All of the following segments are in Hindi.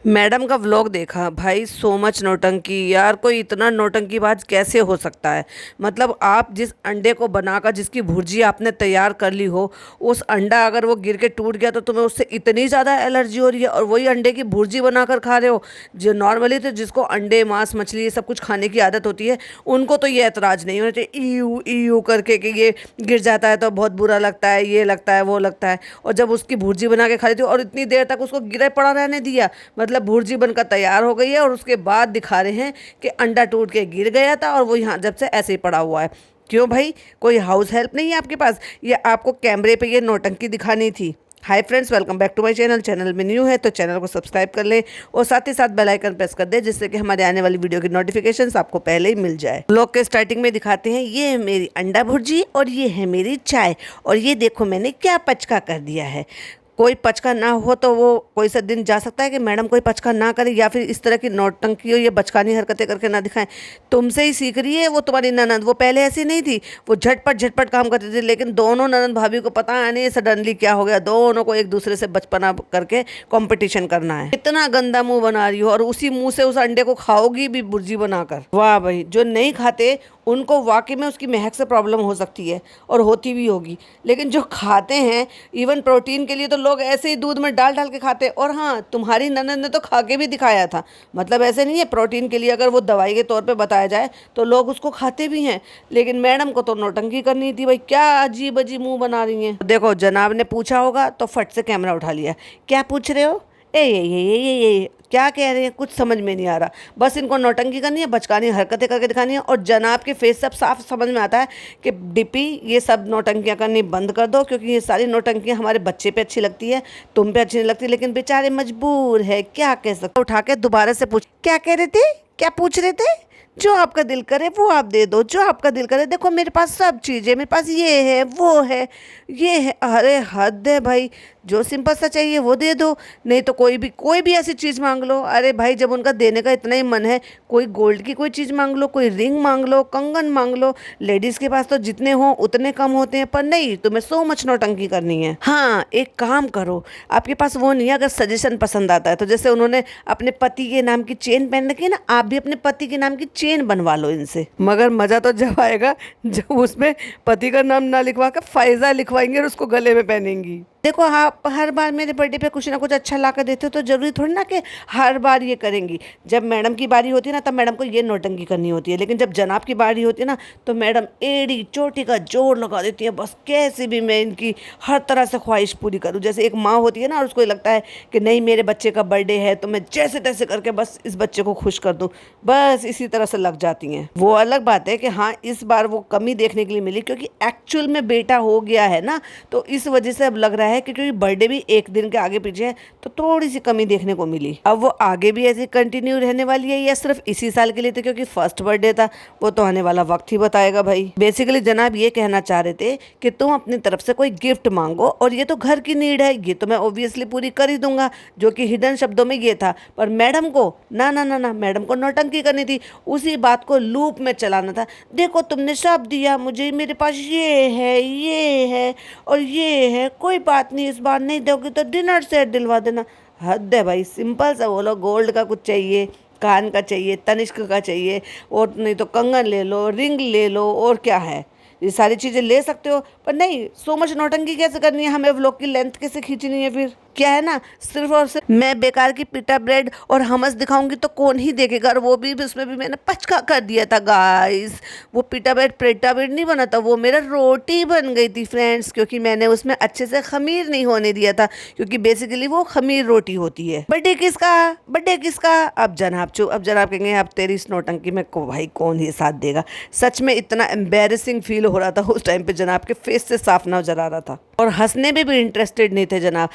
मैडम का व्लॉग देखा भाई, सो मच नौटंकी यार। कोई इतना नौटंकीबाज कैसे हो सकता है? मतलब आप जिस अंडे को बनाकर जिसकी भुर्जी आपने तैयार कर ली हो, उस अंडा अगर वो गिर के टूट गया तो तुम्हें उससे इतनी ज़्यादा एलर्जी हो रही है, और वही अंडे की भुर्जी बनाकर खा रहे हो। जो नॉर्मली तो जिसको अंडे मांस मछली ये सब कुछ खाने की आदत होती है, उनको तो ये ऐतराज़ नहीं होना चाहिए ईयू ईयू करके कि ये गिर जाता है तो बहुत बुरा लगता है, ये लगता है वो लगता है। और जब उसकी भुर्जी बना के खा रही थी और इतनी देर तक उसको गिरे पड़ा रहने दिया, मतलब भुर्जी बनकर तैयार हो गई है और उसके बाद दिखा रहे हैं कि अंडा टूट के गिर गया था और वो यहाँ जब से ऐसे ही पड़ा हुआ है। क्यों भाई, कोई हाउस हेल्प नहीं है आपके पास, या आपको कैमरे पे ये नौटंकी दिखानी थी? Hi friends, welcome back to my channel. Channel में न्यू है तो चैनल को सब्सक्राइब कर लें और साथ ही साथ बेल आइकन प्रेस कर दें, जिससे कि हमारे आने वाली वीडियो की नोटिफिकेशंस आपको पहले ही मिल जाए। ब्लॉग के स्टार्टिंग में दिखाते हैं, ये है मेरी अंडा भुर्जी और ये है मेरी चाय, और ये देखो मैंने क्या पचका कर दिया है। कोई पचका ना हो तो वो कोई सा दिन जा सकता है कि मैडम कोई पचका ना करे, या फिर इस तरह की नौटंकी हो, ये बचकानी हरकतें करके ना दिखाएं। तुमसे ही सीख रही है वो तुम्हारी ननद। वो पहले ऐसी नहीं थी, वो झटपट झटपट काम करती थी, लेकिन दोनों ननद भाभी को पता नहीं सडनली क्या हो गया, दोनों को एक दूसरे से बचपना करके कंपटीशन करना है। इतना गंदा मुंह बना रही हो और उसी मुंह से उस अंडे को खाओगी भी भुर्जी बनाकर। वाह भाई, जो नहीं खाते उनको वाकई में उसकी महक से प्रॉब्लम हो सकती है और होती भी होगी, लेकिन जो खाते हैं इवन प्रोटीन के लिए तो लोग ऐसे ही दूध में डाल डाल के खाते हैं। और हाँ, तुम्हारी ननद ने तो खा के भी दिखाया था। मतलब ऐसे नहीं है, प्रोटीन के लिए अगर वो दवाई के तौर पे बताया जाए तो लोग उसको खाते भी हैं, लेकिन मैडम को तो नौटंकी करनी थी भाई। क्या अजीब अजीब मुंह बना रही हैं। देखो, जनाब ने पूछा होगा तो फट से कैमरा उठा लिया। क्या पूछ रहे हो? ये क्या कह रहे हैं, कुछ समझ में नहीं आ रहा। बस इनको नौटंकी करनी है, बचकानी हरकतें करके दिखानी है, और जनाब के फेस सब साफ समझ में आता है कि डिपी ये सब नौटंकियां करनी बंद कर दो, क्योंकि ये सारी नौटंकियां हमारे बच्चे पे अच्छी लगती है, तुम पे अच्छी नहीं लगती। लेकिन बेचारे मजबूर है, क्या कह सकते। उठा के दोबारा से पूछ, क्या कह रहे थे, क्या पूछ रहे थे? जो आपका दिल करे वो आप दे दो, जो आपका दिल करे। देखो मेरे पास सब चीज़ है, मेरे पास ये है वो है ये है। अरे हद है भाई, जो सिंपल सा चाहिए वो दे दो, नहीं तो कोई भी ऐसी चीज़ मांग लो। अरे भाई, जब उनका देने का इतना ही मन है, कोई गोल्ड की कोई चीज़ मांग लो, कोई रिंग मांग लो, कंगन मांग लो। लेडीज़ के पास तो जितने हों उतने कम होते हैं, पर नहीं, तुम्हें सो मच नौटंकी करनी है। हाँ, एक काम करो, आपके पास वो नहीं है, अगर सजेशन पसंद आता है तो जैसे उन्होंने अपने पति के नाम की चेन पहन रखी है ना, आप भी अपने पति के नाम की चेन बनवा लो इनसे। मगर मज़ा तो जब आएगा जब उसमें पति का नाम ना लिखवा कर फायजा लिखवाएंगे और उसको गले में पहनेंगी। देखो, आप हर बार मेरे बर्थडे पे कुछ ना कुछ अच्छा ला कर देते हो, तो जरूरी थोड़ी ना कि हर बार ये करेंगी। जब मैडम की बारी होती है ना, तब मैडम को ये नौटंकी करनी होती है, लेकिन जब जनाब की बारी होती है ना, तो मैडम एड़ी चोटी का जोर लगा देती है। बस कैसे भी मैं इनकी हर तरह से ख्वाहिश पूरी करूँ। जैसे एक माँ होती है ना, और उसको लगता है कि नहीं, मेरे बच्चे का बर्थडे है तो मैं जैसे तैसे करके बस इस बच्चे को खुश कर दूँ, बस इसी तरह से लग जाती हैं। वो अलग बात है कि हाँ, इस बार वो कमी देखने के लिए मिली, क्योंकि एक्चुअल में बेटा हो गया है ना, तो इस वजह से अब लग रहा है कि क्योंकि बर्थडे भी एक दिन के आगे पीछे है, तो थोड़ी सी कमी देखने को मिली। अब वो आगे भी ऐसे कंटिन्यू रहने वाली है या सिर्फ इसी साल के लिए थे, क्योंकि फर्स्ट बर्थडे था, वो तो आने वाला वक्त ही बताएगा भाई। बेसिकली जनाब ये कहना चाह रहे थे कि तुम अपनी तरफ से कोई गिफ्ट मांगो, और ये तो घर की नीड है, ये तो मैं ऑब्वियसली पूरी कर ही दूंगा, जो कि हिडन शब्दों में ये था। पर मैडम को ना ना ना ना, मैडम को नौटंकी करनी थी, उसी बात को लूप में चलाना था। देखो, तुमने सब दिया मुझे, मेरे पास ये है और ये है, कोई बात नहीं, इस बार नहीं दोगे तो डिनर सेट दिलवा देना। हद है भाई, सिंपल सा बोलो, गोल्ड का कुछ चाहिए, कान का चाहिए, तनिष्क का चाहिए, और नहीं तो कंगन ले लो, रिंग ले लो, और क्या है, ये सारी चीज़ें ले सकते हो। पर नहीं, सो मच नौटंकी कैसे करनी है, हमें व्लॉग की लेंथ कैसे खींचनी है? फिर क्या है ना, सिर्फ और सिर्फ मैं बेकार की पिटा ब्रेड और हमस दिखाऊंगी तो कौन ही देखेगा। और वो भी उसमें भी मैंने पचका कर दिया था गाइस। वो पिटा ब्रेड नहीं बना था, वो मेरा रोटी बन गई थी फ्रेंड्स, क्योंकि मैंने उसमें अच्छे से खमीर नहीं होने दिया था, क्योंकि बेसिकली वो खमीर रोटी होती है। बर्थडे किसका? अब जनाब चुप। अब जनाब कहेंगे अब तेरी इस नौटंकी में को भाई कौन ही साथ देगा। सच में इतना एम्बेरसिंग फील हो रहा था उस टाइम पे, जनाब के फेस से साफ नजर आ रहा था, और हंसने में भी इंटरेस्टेड नहीं थे जनाब।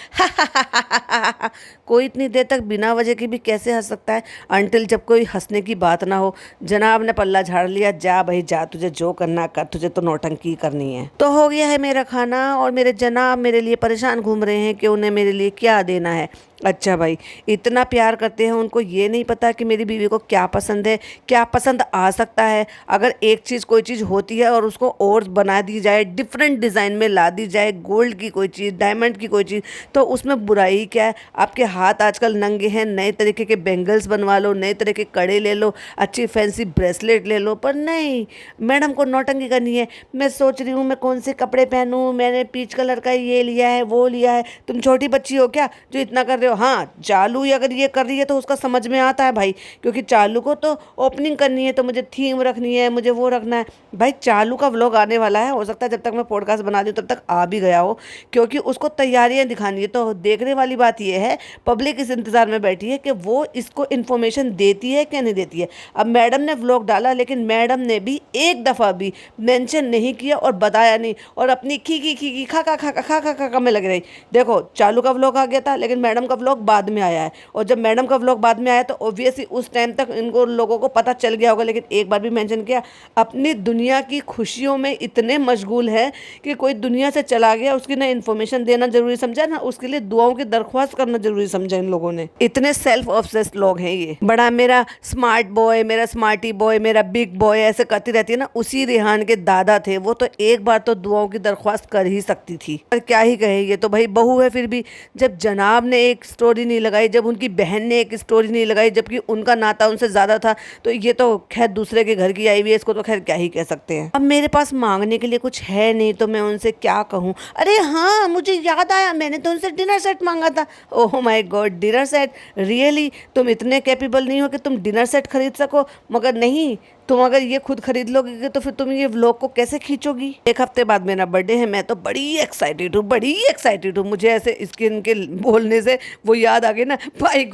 कोई इतनी देर तक बिना वजह की भी कैसे हंस सकता है, अनटिल जब कोई हंसने की बात ना हो। जनाब ने पल्ला झाड़ लिया, जा भाई जा, तुझे जो करना कर, तुझे तो नौटंकी करनी है। तो हो गया है मेरा खाना, और मेरे जनाब मेरे लिए परेशान घूम रहे हैं कि उन्हें मेरे लिए क्या देना है। अच्छा भाई, इतना प्यार करते हैं, उनको ये नहीं पता कि मेरी बीवी को क्या पसंद है, क्या पसंद आ सकता है। अगर एक चीज़ कोई चीज़ होती है और उसको और बना दी जाए, डिफरेंट डिज़ाइन में ला दी जाए, गोल्ड की कोई चीज़, डायमंड की कोई चीज़, तो उसमें बुराई क्या है। आपके हाथ आजकल नंगे हैं, नए तरीके के बैंगल्स बनवा लो, नए तरह के कड़े ले लो, अच्छी फैंसी ब्रेसलेट ले लो, पर नहीं, मैडम को नौटंकी करनी है। मैं सोच रही हूँ मैं कौन से कपड़े पहनूँ, मैंने पीच कलर का ये लिया है, वो लिया है। तुम छोटी बच्ची हो क्या जो इतना कर रहे हो? हाँ, चालू ही अगर ये कर रही है तो उसका समझ में आता है भाई, क्योंकि चालू को तो ओपनिंग करनी है, तो मुझे थीम रखनी है, मुझे वो रखना है। भाई चालू का व्लॉग आने वाला है, हो सकता है जब तक मैं पॉडकास्ट बना दूँ तब तक आ भी गया हो, क्योंकि उसको तैयारियां दिखानी है। तो देखने वाली बात ये है, पब्लिक इस इंतजार में बैठी है कि वो इसको इन्फॉर्मेशन देती है क्या नहीं देती है। अब मैडम ने व्लॉग डाला, लेकिन मैडम ने भी एक दफ़ा भी मेंशन नहीं किया और बताया नहीं, और अपनी खी खा खा खा खा खा खा खा खा में लग रही। देखो, चालू का व्लॉग आ गया था, लेकिन मैडम का व्लॉग बाद में आया है, और जब मैडम का व्लॉग बाद में आया तो ऑब्वियसली उस टाइम तक इनको लोगों को पता चल गया होगा, लेकिन एक बार भी मेंशन किया। अपनी दुनिया की खुशियों में इतने मशगूल है कि कोई दुनिया से चला गया, उसकी ना इन्फॉर्मेशन देना जरूरी समझा, ना उसके लिए दुआओं की दरख्वास्त करना जरूरी समझा इन लोगों ने। इतने सेल्फ ऑब्सेस्ड लोग हैं ये। बड़ा मेरा स्मार्ट बॉय, मेरा स्मार्टी बॉय, मेरा बिग बॉय ऐसे करती रहती है ना। उसी रेहान के दादा थे वो, तो एक बार तो दुआओं की दरख्वास्त कर ही सकती थी, पर क्या ही कहे, ये तो भाई बहू है। फिर भी जब जनाब ने एक स्टोरी नहीं लगाई, जब उनकी बहन ने एक स्टोरी नहीं लगाई, जबकि उनका नाता उनसे ज़्यादा था, तो ये तो खैर दूसरे के घर की आई हुई है, इसको तो खैर क्या ही कह सकते हैं। अब मेरे पास मांगने के लिए कुछ है नहीं, तो मैं उनसे क्या कहूँ। अरे हाँ, मुझे याद आया, मैंने तो उनसे डिनर सेट मांगा था। Oh my God, dinner set? Really? तुम इतने कैपेबल नहीं हो कि तुम डिनर सेट खरीद सको? मगर नहीं, तुम अगर ये खुद खरीद लोगे तो फिर तुम ये व्लॉग को कैसे खींचोगी? एक हफ्ते बाद मेरा बर्थडे है, मैं तो बड़ी एक्साइटेड हूँ, बड़ी एक्साइटेड हूँ। मुझे ऐसे स्किन के बोलने से वो याद आ गई ना, बाई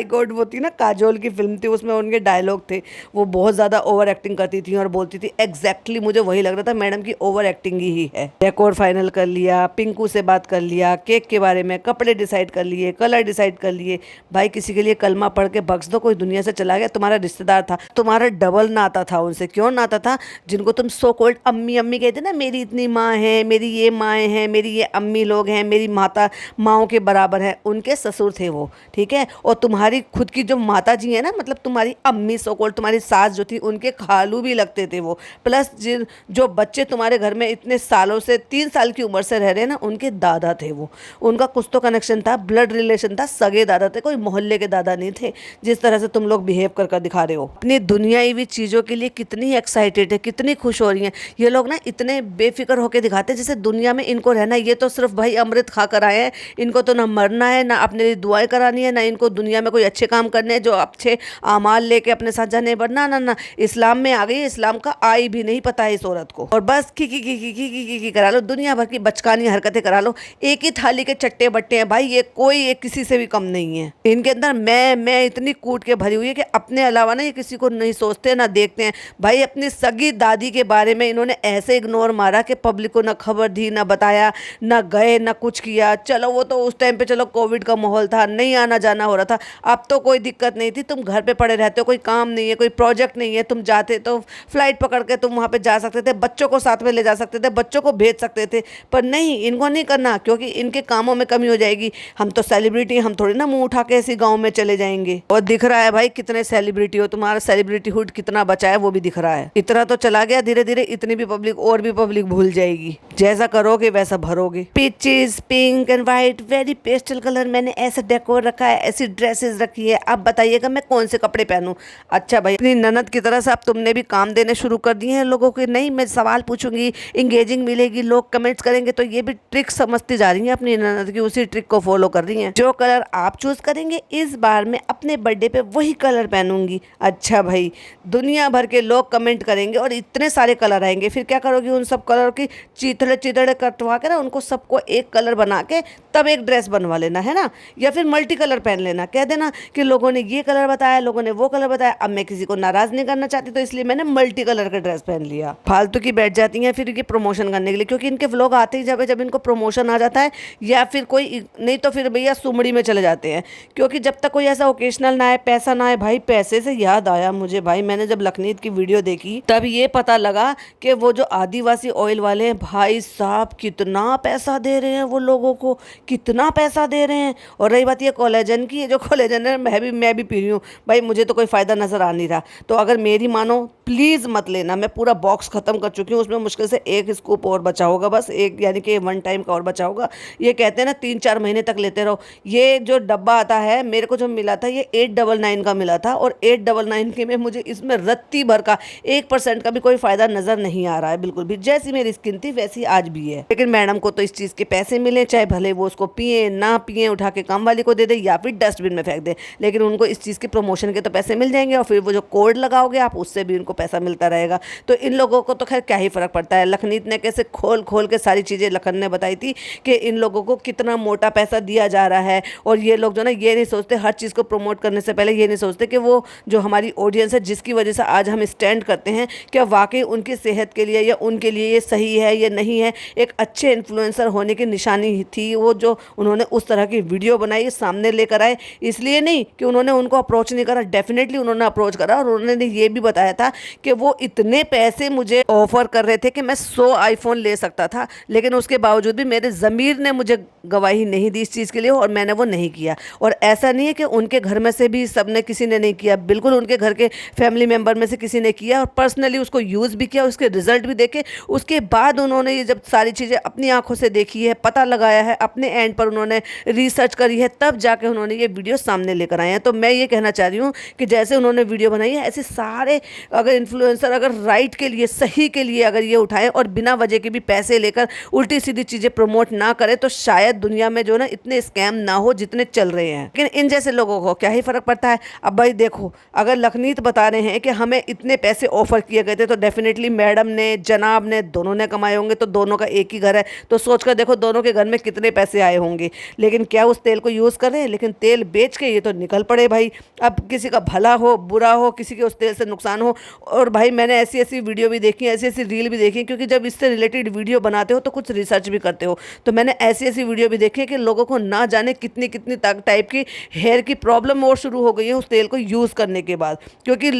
गॉड, वो थी ना काजोल की फिल्म थी, उसमें उनके डायलॉग थे, वो बहुत ज़्यादा ओवर एक्टिंग करती थी और बोलती थी। एग्जैक्टली मुझे वही लग रहा था, मैडम की ओवर एक्टिंग ही है। डेकोर फाइनल कर लिया, पिंकू से बात कर लिया, केक के बारे में, कपड़े डिसाइड कर लिए, कलर डिसाइड कर लिए। भाई किसी के लिए कलमा पढ़ के बख्श दो, कोई दुनिया से चला गया, तुम्हारा रिश्तेदार था, तुम्हारा डबल नाता था उनसे। क्यों नाता था? जिनको तुम सो कॉल्ड अम्मी अम्मी कहते ना, मेरी इतनी माँ है, मेरी ये माएँ हैं, मेरी ये अम्मी लोग हैं, मेरी माता माँओं के बराबर है, उनके ससुर थे वो, ठीक है। और तुम्हारी खुद की जो माता जी है ना, मतलब तुम्हारी अम्मी सो कॉल्ड, तुम्हारी सास जो थी, उनके खालू भी लगते थे वो। प्लस जिन जो बच्चे तुम्हारे घर में इतने सालों से 3 साल की उम्र से रह रहे हैं ना, उनके दादा थे वो। उनका कुछ तो कनेक्शन था, ब्लड रिलेशन था, सगे दादा थे, कोई मोहल्ले के दादा नहीं थे, जिस तरह से तुम लोग बिहेव कर दिखा रहे हो। अपनी दुनियावी चीज़ों के लिए कितनी एक्साइटेड है, कितनी खुश हो रही हैं ये लोग ना, इतने बेफिक्र होकर दिखाते हैं जैसे दुनिया में इनको रहना है। ये तो सिर्फ भाई अमृत खा कर आए हैं, इनको तो ना मरना है, ना अपने लिए दुआएं करानी है, ना इनको दुनिया में कोई अच्छे काम करने हैं जो अच्छे आमाल लेके अपने साथ जाने बढ़ना। ना ना, इस्लाम में आ गई, इस्लाम का आई भी नहीं पता है इस औरत को, और बस की करा लो, दुनिया भर की बचकानी हरकतें करा लो। एक ही थाली के चट्टे बट्टे हैं भाई, ये कोई एक किसी से भी कम नहीं है। इनके अंदर मैं इतनी कूट के भरी हुई है कि अपने अलावा ना ये किसी को नहीं सोचते ना देखते हैं। भाई अपनी सगी दादी के बारे में इन्होंने ऐसे इग्नोर मारा कि पब्लिक को ना खबर दी, ना बताया, ना गए, ना कुछ किया। चलो वो तो उस टाइम पे चलो कोविड का माहौल था, नहीं आना जाना हो रहा था, अब तो कोई दिक्कत नहीं थी। तुम घर पे पड़े रहते हो, कोई काम नहीं है, कोई प्रोजेक्ट नहीं है, तुम जाते तो फ्लाइट पकड़ के तुम वहाँ पे जा सकते थे, बच्चों को साथ में ले जा सकते थे, बच्चों को भेज सकते थे, पर नहीं, इनको नहीं करना, क्योंकि इनके कामों में कमी हो जाएगी। हम तो सेलिब्रिटी, हम थोड़ी ना मुंह उठा के ऐसी गाँव में चले जाएंगे। और दिख रहा है भाई कितने सेलिब्रिटी हो, तुम्हारा सेलिब्रिटी हुड कितना बचा है वो भी दिख रहा है। इतना तो चला गया, धीरे धीरे इतनी भी पब्लिक और भी पब्लिक भूल जाएगी। जैसा करोगे वैसा भरोगे। Peaches, pink and white, very pastel colour, मैंने ऐसा डेकोर रखा है, ऐसी ड्रेसेस रखी है, अब बताइएगा मैं कौन से कपड़े पहनूं। अच्छा भाई, अपनी ननद की तरह से अब तुमने भी काम देने शुरू कर दिए हैं लोगों के। नहीं, मैं सवाल पूछूंगी, इंगेजिंग मिलेगी, लोग कमेंट्स करेंगे, तो ये भी ट्रिक समझती जा रही हैं अपनी ननद की, उसी ट्रिक को फॉलो कर रही हैं। जो कलर आप चूज करेंगे इस बार मैं अपने बर्थडे पे वही कलर पहनूंगी। अच्छा भाई, दुनिया भर के लोग कमेंट करेंगे और इतने सारे कलर आएंगे, फिर क्या करोगी? उन सब कलर की चिथड़े चिथड़े कटवा के ना, उनको सबको एक कलर बना के तब एक ड्रेस बनवा लेना है ना, या फिर मल्टी कलर पहन लेना। कह देना कि लोगों ने ये कलर बताया, लोगों ने वो कलर बताया, अब मैं किसी को नाराज नहीं करना चाहती, तो इसलिए मैंने मल्टी कलर का ड्रेस पहन लिया। फालतू की बैठ जाती हैं फिर ये प्रमोशन करने के लिए, क्योंकि इनके व्लॉग आते ही जब इनको प्रमोशन आ जाता है, या फिर कोई नहीं तो फिर भैया सुमड़ी में चले जाते हैं। क्योंकि जब तक कोई ऐसा ओकेशनल ना आए, पैसा ना आए। भाई पैसे से याद आया मुझे, भाई मैंने जब लखनीत की वीडियो देखी तब ये पता लगा कि वो जो आदिवासी ऑयल वाले हैं, भाई साहब कितना पैसा दे रहे हैं वो लोगों को, कितना पैसा दे रहे हैं। और रही बात ये कोलेजन की, ये जो कोलेजन है मैं भी पी रही हूँ भाई, मुझे तो कोई फ़ायदा नज़र आ नहीं रहा। तो अगर मेरी मानो प्लीज़ मत लेना, मैं पूरा बॉक्स ख़त्म कर चुकी हूँ, उसमें मुश्किल से एक स्कूप और बचा होगा, बस एक, यानी कि 1 टाइम का और बचा होगा। ये कहते हैं ना 3-4 महीने तक लेते रहो। ये जो डब्बा आता है मेरे को जो मिला था ये 899 का मिला था, और 899 के में मुझे इसमें रत्ती भर का 1% का भी कोई फ़ायदा नज़र नहीं आ रहा है बिल्कुल भी। जैसी मेरी स्किन थी वैसी आज भी है। लेकिन मैडम को तो इस चीज़ के पैसे मिले, चाहे भले वो उसको पिए ना पिए, उठा के काम वाली को दे दे या फिर डस्टबिन में फेंक दे, लेकिन उनको इस चीज़ के प्रमोशन के तो पैसे मिल जाएंगे, और फिर वो जो कोड लगाओगे आप उससे भी उनको पैसा मिलता रहेगा। तो इन लोगों को तो खैर क्या ही फ़र्क पड़ता है। लखनीत ने कैसे खोल खोल के सारी चीज़ें लखन ने बताई थी कि इन लोगों को कितना मोटा पैसा दिया जा रहा है, और ये लोग जो ना ये नहीं सोचते, हर चीज़ को प्रमोट करने से पहले ये नहीं सोचते कि वो जो हमारी ऑडियंस है जिसकी वजह से आज हम स्टैंड करते हैं, क्या वाकई उनकी सेहत के लिए या उनके लिए ये सही है या नहीं है। एक अच्छे इन्फ्लुएंसर होने की निशानी थी वो जो उन्होंने उस तरह की वीडियो बनाई, सामने लेकर आए। इसलिए नहीं कि उन्होंने उनको अप्रोच नहीं करा, डेफिनेटली उन्होंने अप्रोच करा, और उन्होंने ये भी बताया था कि वो इतने पैसे मुझे ऑफर कर रहे थे कि मैं 100 आईफोन ले सकता था, लेकिन उसके बावजूद भी मेरे ज़मीर ने मुझे गवाही नहीं दी इस चीज़ के लिए, और मैंने वो नहीं किया। और ऐसा नहीं है कि उनके घर में से भी सबने किसी ने नहीं किया, बिल्कुल उनके घर के फैमिली मेम्बर में से किसी ने किया, और पर्सनली उसको यूज़ भी किया, उसके रिजल्ट भी देखे। उसके बाद उन्होंने ये जब सारी चीज़ें अपनी आंखों से देखी है, पता लगाया है, अपने एंड पर उन्होंने रिसर्च करी है, तब जाके उन्होंने ये वीडियो सामने लेकर आए हैं। तो मैं ये कहना चाह रही हूँ कि जैसे उन्होंने वीडियो बनाई है, ऐसे सारे अगर इन्फ्लुएंसर अगर राइट के लिए, सही के लिए अगर ये उठाएं और बिना वजह के भी पैसे लेकर उल्टी सीधी चीज़ें प्रमोट ना करें, तो शायद दुनिया में जो ना इतने स्कैम ना हो जितने चल रहे हैं। लेकिन इन जैसे लोगों को क्या ही फ़र्क पड़ता है। अब भाई देखो, अगर लखनीत बता रहे हैं कि हमें इतने पैसे ऑफर किए गए थे, तो डेफिनेटली मैडम ने, जनाब ने, दोनों ने कमाए होंगे। तो दोनों का एक ही घर है, तो सोच कर देखो दोनों के घर में कितने पैसे आए होंगे। लेकिन क्या उस तेल को यूज़ कर रहे हैं? लेकिन तेल बेच के ये तो निकल पड़े भाई। अब किसी का भला हो बुरा हो, किसी के उस तेल से नुकसान हो। और भाई मैंने ऐसी ऐसी वीडियो भी देखी, ऐसी ऐसी रील भी देखी, क्योंकि जब इससे रिलेटेड वीडियो बनाते हो तो कुछ रिसर्च भी करते हो। तो मैंने ऐसी ऐसी वीडियो भी देखी है कि लोगों को ना जाने कितनी कितनी टाइप की हेयर की प्रॉब्लम और शुरू हो गई है उस तेल को यूज़ करने के बाद। क्योंकि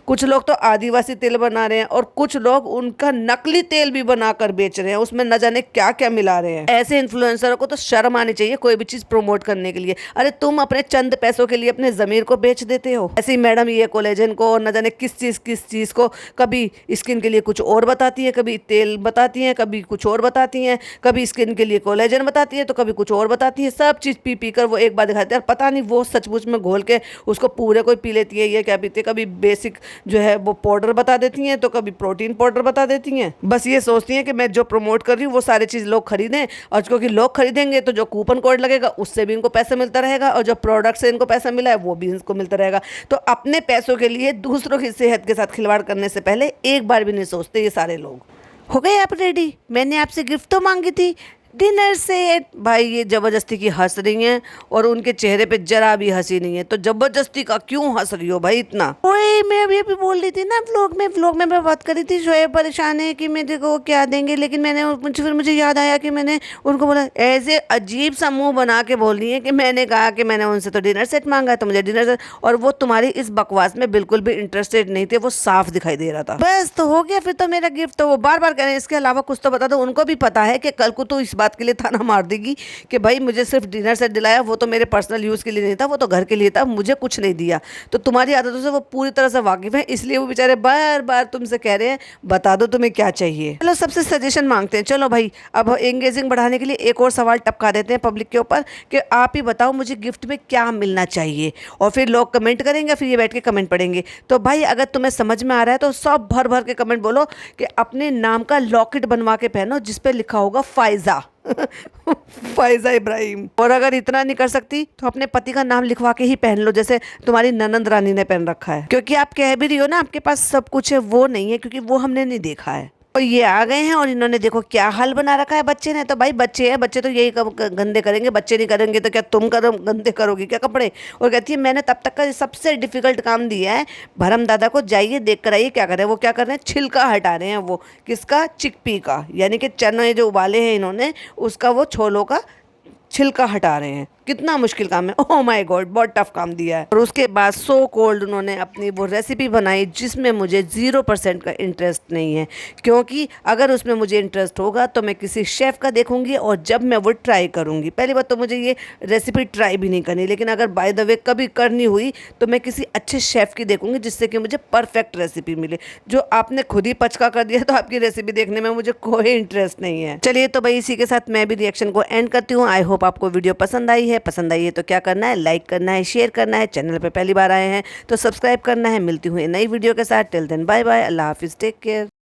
कुछ लोग तो आदिवासी तेल बना रहे हैं, और कुछ लोग उनका नकली तेल भी बनाकर बेच रहे हैं, उसमें न जाने क्या क्या मिला रहे हैं। ऐसे इन्फ्लुएंसरों को तो शर्म आनी चाहिए कोई भी चीज़ प्रमोट करने के लिए। अरे तुम अपने चंद पैसों के लिए अपने ज़मीर को बेच देते हो। ऐसी मैडम ये कोलेजन को और न जाने किस चीज़ को, कभी स्किन के लिए कुछ और बताती है, कभी तेल बताती हैं, कभी कुछ और बताती हैं, कभी स्किन के लिए कोलेजन बताती है, तो कभी कुछ और बताती है। सब चीज़ पी पी कर वो एक बार दिखाती है, और पता नहीं वो सचमुच में घोल के उसको पूरे कोई पी लेती है, ये क्या पीती है। कभी बेसिक जो है वो पाउडर बता देती हैं, तो कभी प्रोटीन पाउडर बता देती हैं। बस ये सोचती हैं कि मैं जो प्रमोट कर रही हूँ वो सारी चीज़ लोग खरीदें, और क्योंकि लोग खरीदेंगे तो जो कूपन कोड लगेगा उससे भी इनको पैसा मिलता रहेगा, और जो प्रोडक्ट से इनको पैसा मिला है वो भी इनको मिलता रहेगा। तो अपने पैसों के लिए दूसरों की सेहत के साथ खिलवाड़ करने से पहले एक बार भी नहीं सोचते ये सारे लोग। हो गए आप रेडी? मैंने आपसे गिफ्ट तो मांगी थी, डिनर सेट। भाई ये ज़बरदस्ती की हंस रही हैं, और उनके चेहरे पे जरा भी हंसी नहीं है। तो ज़बरदस्ती का क्यों हंस रही हो भाई इतना? ओए मैं अभी बोल रही थी ना व्लॉग में मैं बात करी थी, शोएब परेशान है कि मेरे को क्या देंगे, लेकिन मैंने फिर मुझे याद आया कि मैंने उनको बोला, ऐसे अजीब सा मुँह बना के बोल रही है कि मैंने कहा कि मैंने उनसे तो डिनर सेट मांगा है, तो मुझे डिनर सेट। और वो तुम्हारी इस बकवास में बिल्कुल भी इंटरेस्टेड नहीं थे, वो साफ दिखाई दे रहा था। बस तो हो गया फिर तो मेरा गिफ्ट। तो वो बार बार कह रहे हैं इसके अलावा कुछ तो बता दो। उनको भी पता है कि कल को तो इस बात के लिए ताना मार देगी कि भाई मुझे सिर्फ डिनर सेट दिलाया, वो तो मेरे पर्सनल यूज़ के लिए नहीं था, वो तो घर के लिए था, मुझे कुछ नहीं दिया। तो तुम्हारी आदतों से वो पूरी तरह से वाकिफ़ है, इसलिए वो बेचारे बार बार तुमसे कह रहे हैं बता दो तुम्हें क्या चाहिए। चलो सबसे सजेशन मांगते हैं। चलो भाई अब एंगेजिंग बढ़ाने के लिए एक और सवाल टपका देते हैं पब्लिक के ऊपर कि आप ही बताओ मुझे गिफ्ट में क्या मिलना चाहिए, और फिर लोग कमेंट करेंगे, फिर ये बैठ के कमेंट पढ़ेंगे। तो भाई अगर तुम्हें समझ में आ रहा है तो सब भर भर के कमेंट बोलो कि अपने नाम का लॉकेट बनवा के पहनो जिस पे लिखा होगा फायजा। फायजा इब्राहिम। और अगर इतना नहीं कर सकती तो अपने पति का नाम लिखवा के ही पहन लो, जैसे तुम्हारी ननंद रानी ने पहन रखा है। क्योंकि आप कह भी रही हो ना आपके पास सब कुछ है, वो नहीं है, क्योंकि वो हमने नहीं देखा है। और ये आ गए हैं और इन्होंने देखो क्या हाल बना रखा है बच्चे ने। तो भाई बच्चे हैं, बच्चे तो यही गंदे करेंगे, बच्चे नहीं करेंगे तो क्या तुम गंदे करोगी क्या कपड़े? और कहती है मैंने तब तक का सबसे डिफिकल्ट काम दिया है भरम दादा को, जाइए देख कर आइए क्या कर रहे हैं। वो क्या कर रहे हैं? छिलका हटा रहे हैं। वो किसका? चिकपी का, यानी कि चने जो उबाले हैं इन्होंने उसका वो छोलों का छिलका हटा रहे हैं। कितना मुश्किल काम है, ओह माय गॉड, बहुत टफ काम दिया है। और उसके बाद सो कोल्ड उन्होंने अपनी वो रेसिपी बनाई जिसमें मुझे 0% का इंटरेस्ट नहीं है, क्योंकि अगर उसमें मुझे इंटरेस्ट होगा तो मैं किसी शेफ़ का देखूंगी और जब मैं वो ट्राई करूंगी। पहली बात तो मुझे ये रेसिपी ट्राई भी नहीं करनी, लेकिन अगर बाय द वे कभी करनी हुई तो मैं किसी अच्छे शेफ़ की देखूंगी जिससे कि मुझे परफेक्ट रेसिपी मिले। जो आपने खुद ही पचका कर दिया तो आपकी रेसिपी देखने में मुझे कोई इंटरेस्ट नहीं है। चलिए तो भाई इसी के साथ मैं भी रिएक्शन को एंड करती हूँ। आई होप आपको वीडियो पसंद आई है। पसंद आई है तो क्या करना है, लाइक करना है, शेयर करना है, चैनल पर पहली बार आए हैं तो सब्सक्राइब करना है। मिलती हूँ नई वीडियो के साथ। टिल देन बाय बाय, अल्लाह हाफिज़, टेक केयर।